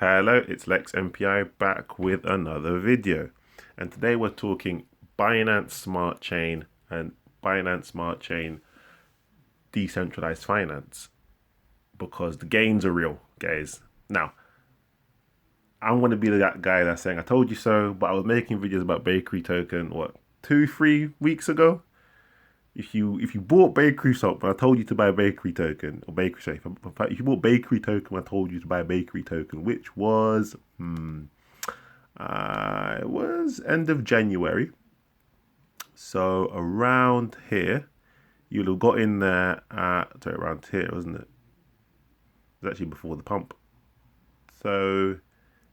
Hello, it's Lex MPI back with another video. And today we're talking Binance Smart Chain and Binance Smart Chain decentralized finance because the gains are real, guys. Now, I'm going to be that guy that's saying, I told you so, but I was making videos about Bakery Token, what, 2-3 weeks ago? If you bought BakerySwap when I told you to buy a Bakery Token, or BakerySwap, in fact, if you bought Bakery Token when I told you to buy a Bakery Token, which was, it was end of January. So around here, you'll have got in there at, sorry, around here, wasn't it? It was actually before the pump. So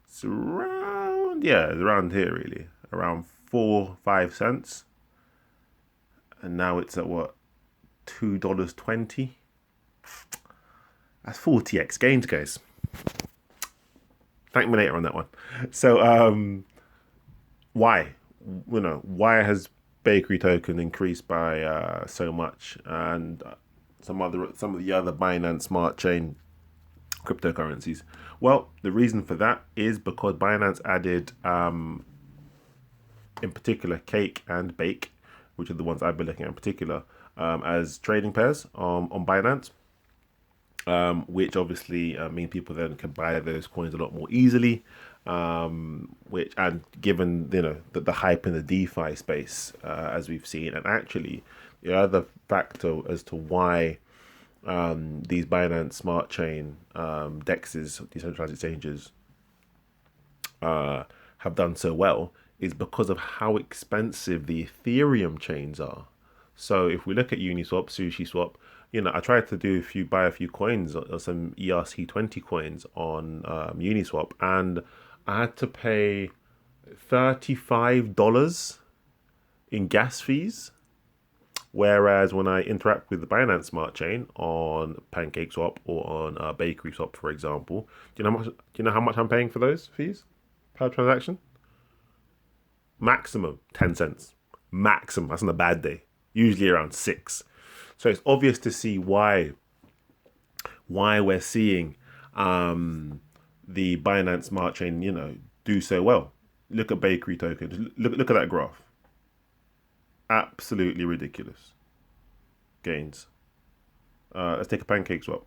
it's around, yeah, it's around here really, around 4-5 cents. And now it's at what, $2.20? That's 40x gains, guys. Thank me later on that one. So, why? Why has Bakery Token increased by so much, and some of the other Binance Smart Chain cryptocurrencies? Well, the reason for that is because Binance added, in particular, Cake and Bake, which are the ones I've been looking at in particular, as trading pairs on Binance, which obviously mean people then can buy those coins a lot more easily. Which, and given the hype in the DeFi space, as we've seen, and actually the other factor as to why these Binance Smart Chain DEXs, decentralized exchanges, have done so well is because of how expensive the Ethereum chains are. So if we look at Uniswap, SushiSwap, I tried to buy a few coins, some ERC20 coins on Uniswap, and I had to pay $35 in gas fees. Whereas when I interact with the Binance Smart Chain on PancakeSwap or on BakerySwap, for example, do you know how much I'm paying for those fees per transaction? Maximum 10 cents. Maximum. That's on a bad day. Usually around 6. So it's obvious to see why we're seeing the Binance Smart Chain, do so well. Look at Bakery Token. Look at that graph. Absolutely ridiculous gains. Let's take a Pancake swap.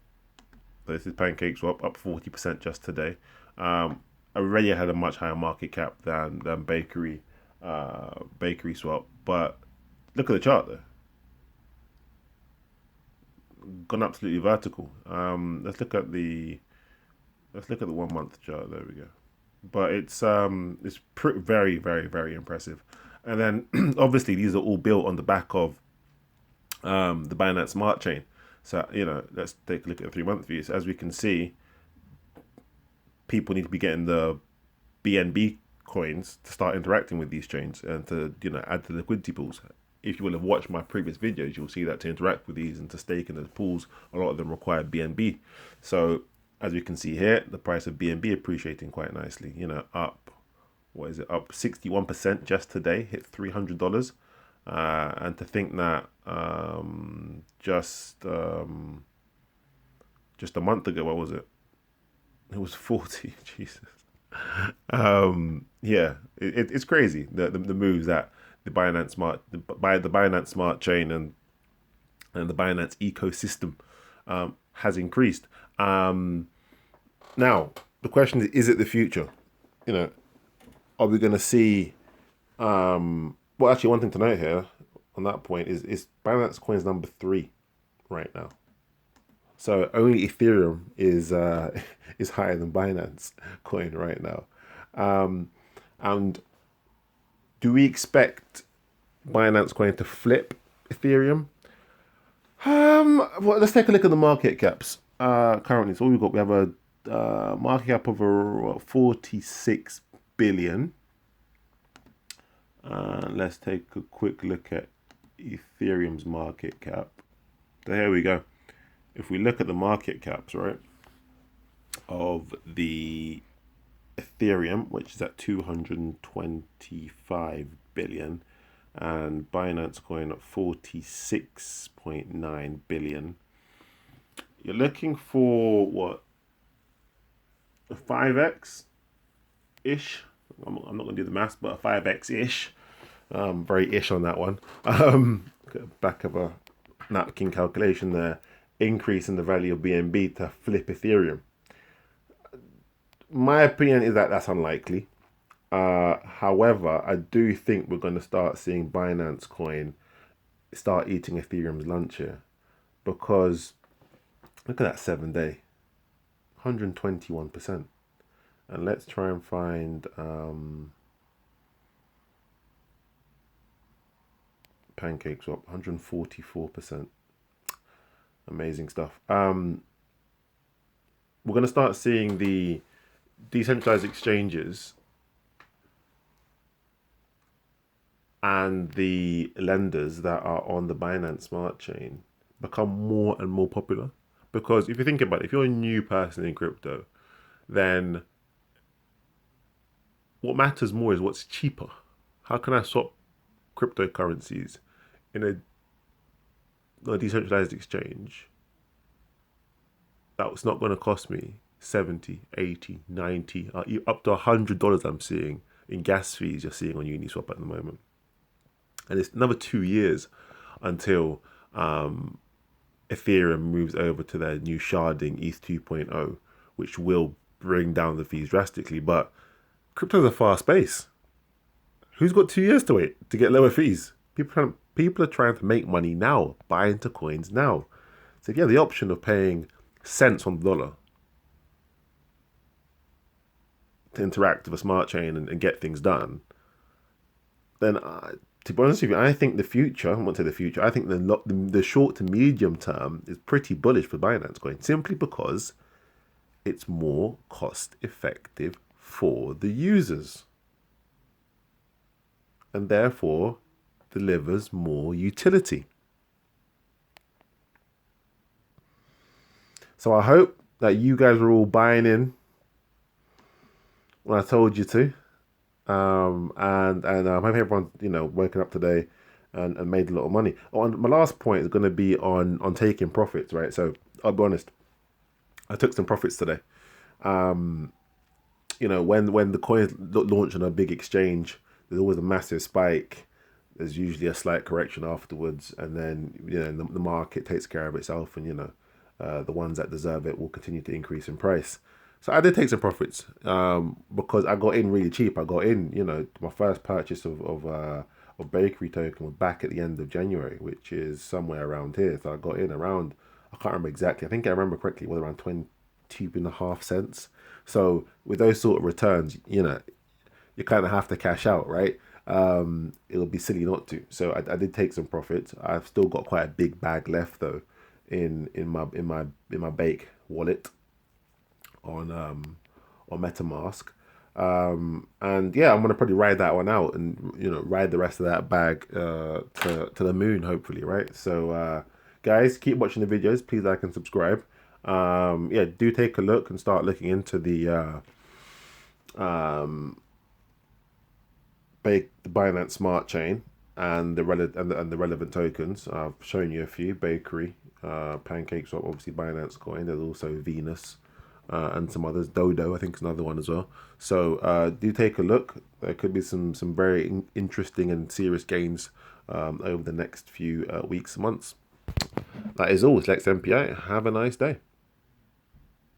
This is Pancake swap up 40% just today. Already had a much higher market cap than BakerySwap, but look at the chart there. Gone absolutely vertical. Let's look at the 1 month chart. There we go. But it's very, very, very impressive. And then obviously these are all built on the back of the Binance Smart Chain. So let's take a look at the 3 month views. As we can see, people need to be getting the BNB coins to start interacting with these chains and to add to the liquidity pools. If you will have watched my previous videos, you'll see that to interact with these and to stake in the pools, a lot of them require BNB. So as we can see here, the price of BNB appreciating quite nicely. Up, what is it? Up 61% just today, hit $300. And to think that just a month ago, what was it? It was 40. Jesus. Yeah, it's crazy the moves that the Binance Smart Chain and the Binance ecosystem has increased. Now the question is it the future? Are we going to see? Well, actually, one thing to note here on that point is Binance Coin's number 3 right now. So only Ethereum is higher than Binance Coin right now. And do we expect Binance Coin to flip Ethereum? Well, let's take a look at the market caps currently. So what we have a market cap of 46 billion. Let's take a quick look at Ethereum's market cap. So here we go. If we look at the market caps, right, of the Ethereum, which is at 225 billion, and Binance Coin at 46.9 billion, you're looking for what? 5x ish. I'm not going to do the maths, but a 5x ish. Very ish on that one. Back of a napkin calculation there. Increase in the value of BNB to flip Ethereum. My opinion is that that's unlikely. However, I do think we're going to start seeing Binance Coin start eating Ethereum's lunch here, because look at that 7 day, 121%. And let's try and find Pancake Swap, 144%. Amazing stuff. We're going to start seeing the decentralized exchanges and the lenders that are on the Binance Smart Chain become more and more popular. Because if you think about it, if you're a new person in crypto, then what matters more is what's cheaper. How can I swap cryptocurrencies in a decentralized exchange that's not going to cost me 70, 80, 90, up to $100 I'm seeing in gas fees you're seeing on Uniswap at the moment. And it's another 2 years until Ethereum moves over to their new sharding ETH 2.0, which will bring down the fees drastically. But crypto's a fast space. Who's got 2 years to wait to get lower fees? People are trying to make money now, buy into coins now. So if you have the option of paying cents on the dollar to interact with a smart chain and get things done, then to be honest with you, I think the future, I won't say the future, I think the short to medium term is pretty bullish for Binance Coin, simply because it's more cost effective for the users and therefore delivers more utility. So I hope that you guys are all buying in when I told you to. And I hope everyone's waking up today and made a lot of money. Oh, and my last point is going to be on taking profits, right? So I'll be honest, I took some profits today. When the coins launch on a big exchange, there's always a massive spike. There's usually a slight correction afterwards, and then the market takes care of itself, and the ones that deserve it will continue to increase in price. So I did take some profits because I got in really cheap. I got in, my first purchase of Bakery token was back at the end of January, which is somewhere around here. So I got in around, I can't remember exactly. I think I remember correctly, it was around 22.5 cents. So with those sort of returns, you kind of have to cash out, right? It'll be silly not to. So I did take some profits. I've still got quite a big bag left though in my Bake wallet on MetaMask. And yeah, I'm gonna probably ride that one out and ride the rest of that bag to the moon, hopefully, right? So guys, keep watching the videos. Please like and subscribe. Yeah, do take a look and start looking into the Binance Smart Chain and the relevant tokens. I've shown you a few: Bakery, Pancake Swap, obviously Binance Coin. There's also Venus. And some others. Dodo, I think, is another one as well. So do take a look. There could be some very interesting and serious gains over the next few weeks, months. That is all. It's Lex MPI. Have a nice day.